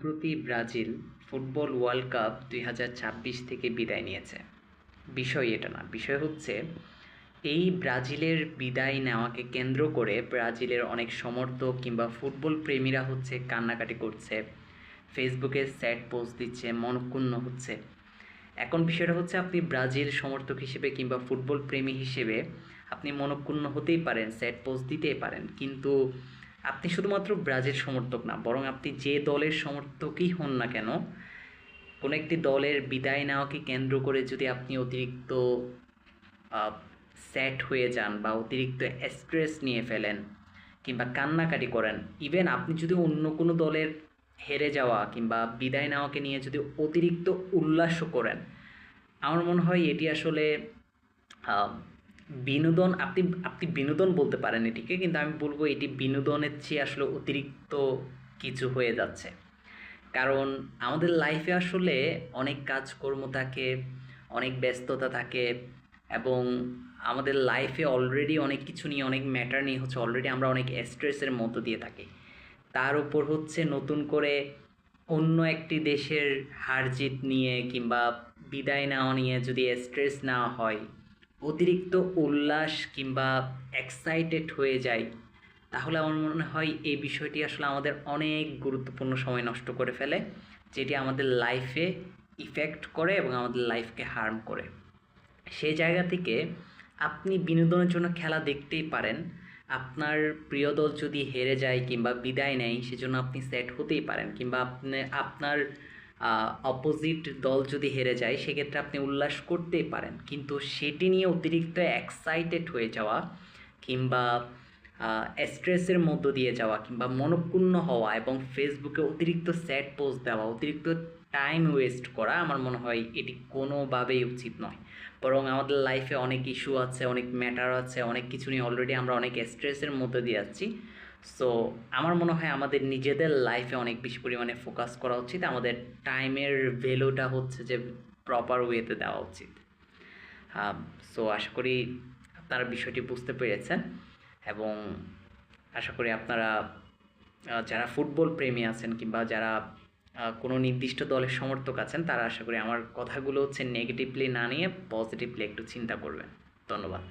সম্প্রতি Brazil football world cup 2026 থেকে বিদায় নিয়েছে। বিষয় এটা না, বিষয় হচ্ছে এই ব্রাজিলের বিদায় নেওয়াকে কেন্দ্র করে ব্রাজিলের অনেক সমর্থক কিংবা ফুটবল প্রেমীরা হচ্ছে কান্নাকাটি করছে, ফেসবুকে স্যাড পোস্ট দিচ্ছে, মনক্ষুণ্ণ হচ্ছে। এখন বিষয়টা হচ্ছে, আপনি ব্রাজিল সমর্থক হিসেবে কিংবা ফুটবল প্রেমী হিসেবে আপনি মনক্ষুণ্ণ হতেই পারেন, স্যাড পোস্ট দিতেই পারেন, কিন্তু আপনি শুধুমাত্র ব্রাজিল সমর্থক না, বরং আপনি যে দলের সমর্থকই হন না কেন, কোনো একটি দলের বিদায় নেওয়াকে কেন্দ্র করে যদি আপনি অতিরিক্ত স্যাড হয়ে যান বা অতিরিক্ত স্ট্রেস নিয়ে ফেলেন কিংবা কান্নাকাটি করেন, ইভেন আপনি যদি অন্য কোনো দলের হেরে যাওয়া কিংবা বিদায় নেওয়াকে নিয়ে যদি অতিরিক্ত উল্লাসও করেন, আমার মনে হয় এটি আসলে আহ, বিনোদন, আপনি আপনি বিনোদন বলতে পারেন এটিকে, কিন্তু আমি বলবো এটি বিনোদনের চেয়ে আসলে অতিরিক্ত কিছু হয়ে যাচ্ছে। কারণ আমাদের লাইফে আসলে অনেক কাজকর্ম থাকে, অনেক ব্যস্ততা থাকে, এবং আমাদের লাইফে অলরেডি অনেক কিছু নিয়ে, অনেক ম্যাটার নিয়ে হচ্ছে অলরেডি আমরা অনেক স্ট্রেসের মধ্য দিয়ে থাকি। তার উপর হচ্ছে নতুন করে অন্য একটি দেশের হার জিত নিয়ে কিংবা বিদায় নেওয়া নিয়ে যদি স্ট্রেস নেওয়া হয়, অতিরিক্ত উল্লাস কিংবা এক্সাইটেড হয়ে যায়, তাহলে আমার মনে হয় এই বিষয়টি আসলে আমাদের অনেক গুরুত্বপূর্ণ সময় নষ্ট করে ফেলে, যেটি আমাদের লাইফে ইফেক্ট করে এবং আমাদের লাইফকে হার্ম করে। সেই জায়গা থেকে আপনি বিনোদনের জন্য খেলা দেখতেই পারেন। আপনার প্রিয় দল যদি হেরে যায় কিংবা বিদায় নেয়, সেজন্য আপনি স্যাড হতেই পারেন, কিংবা আপনি আপনার অপোজিট দল যদি হেরে যায় সেক্ষেত্রে আপনি উল্লাস করতেই পারেন, কিন্তু সেটি নিয়ে অতিরিক্ত এক্সাইটেড হয়ে যাওয়া কিংবা স্ট্রেসের মধ্য দিয়ে যাওয়া কিংবা মনক্ষুণ্ণ হওয়া এবং ফেসবুকে অতিরিক্ত স্যাড পোস্ট দেওয়া, অতিরিক্ত টাইম ওয়েস্ট করা, আমার মনে হয় এটি কোনোভাবেই উচিত নয়। বরং আমাদের লাইফে অনেক ইস্যু আছে, অনেক ম্যাটার আছে, অনেক কিছু নিয়ে অলরেডি আমরা অনেক স্ট্রেসের মধ্যে দিয়ে যাচ্ছি। সো আমার মনে হয় আমাদের নিজেদের লাইফে অনেক বেশি পরিমাণে ফোকাস করা উচিত, আমাদের টাইমের ভ্যালুটা হচ্ছে যে প্রপার ওয়েতে দেওয়া উচিত। সো আশা করি আপনারা বিষয়টি বুঝতে পেরেছেন, এবং আশা করি আপনারা যারা ফুটবল প্রেমী আছেন কিংবা যারা কোনো নির্দিষ্ট দলের সমর্থক আছেন, তারা আশা করি আমার কথাগুলো হচ্ছে নেগেটিভলি না নিয়ে পজিটিভলি একটু চিন্তা করবেন। ধন্যবাদ।